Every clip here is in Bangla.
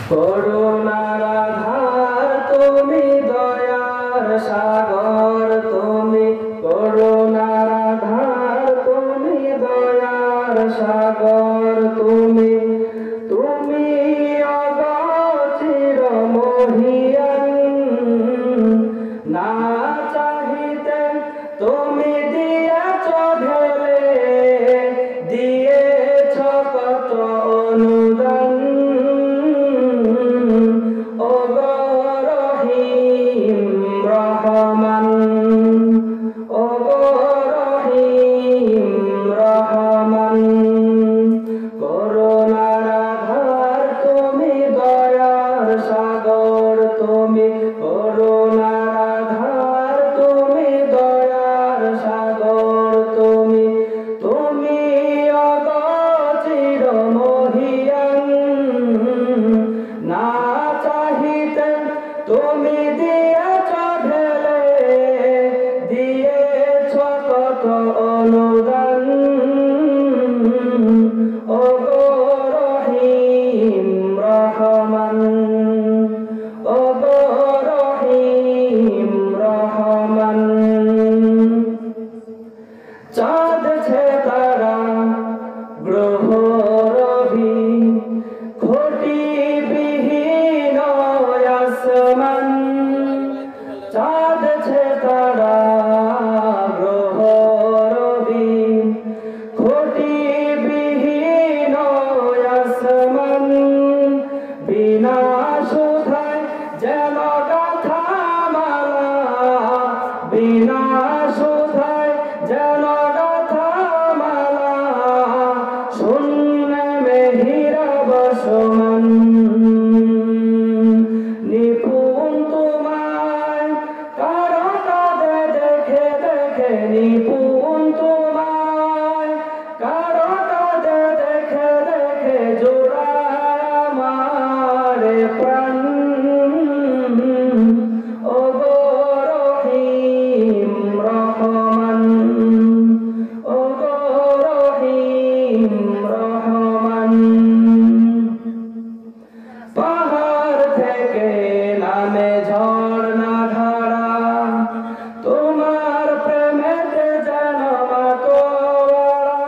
করুণার আধার তুমি, দয়ার সাগর তুমি, করুণার আধার তুমি, দয়ার সাগর তুমি, তুমি অগোচর মহিয়ান, না চাহিতে তুমি দিয়েছ ঢেলে, দিয়েছ কত অনুদান। ও গো রহিম রহমান, ও গো রহিম রহমান, করুণার আধার তুমি, দয়ার সাগর তুমি, করুণার আধার তুমি, দয়ার সাগর তুমি, তুমি অগোচর মহিয়ান, না চাহিতে তুমি দিয়েছ ঢেলে, দিয়েছ কত অনুদান। ও গো রহিম রহমান, ও গো রহিম রহমান, চাঁদ ছে তারা গ্রহ রবি, খুঁটি বিহীন আসমান, চাঁদ ছে তারা গ্রহ রবি, খুঁটি বিহীন আসমান, বিনা সুধায় যেন গাথা মালা, বিনা সুধায় যেন গাথা মালা, শূন্য মেহিরাব সমান, নিপুণ তোমায় কারো কাঁধে দেখে দেখে, নিপুণ তোমায় কারো কাঁধে দেখে দেখে, জোড়ায় আমার প্রাণ। ও গো রহিম রহমান, ও গো রহিম রহমান, পাহাড় থেকে নামে ঝর্ণা ধারা, তোমার প্রেমেতে যেন মাতোয়ারা,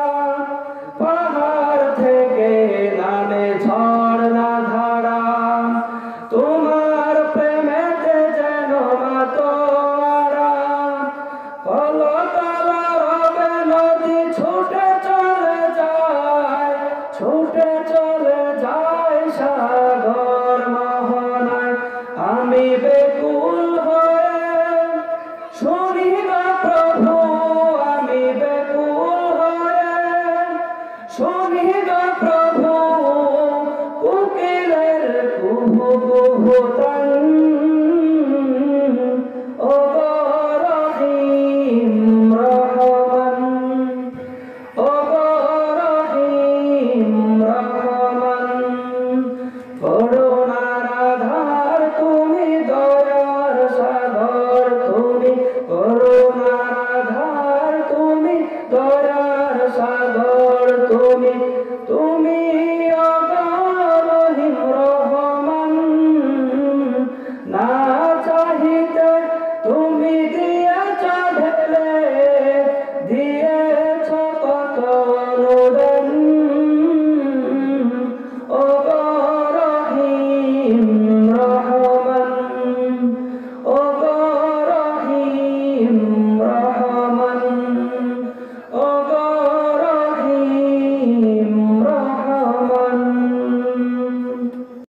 পাহাড় থেকে নামে ঝর্ণা ধারা, তোমার প্রেমেতে যেন মাতোয়ারা, কলতলা রবে নদী ছুটে চলে যায়, ছুটে চলে যায় সাগর মোহনায়, আমি বেকুল হয়ে শুনি গো প্রভু, আমি বেকুল হয়ে শুনি গো প্রভু, কোকিলের কুহু কুহু তান। ও গো রহিম রহমান, ও গো রহিম রহমান,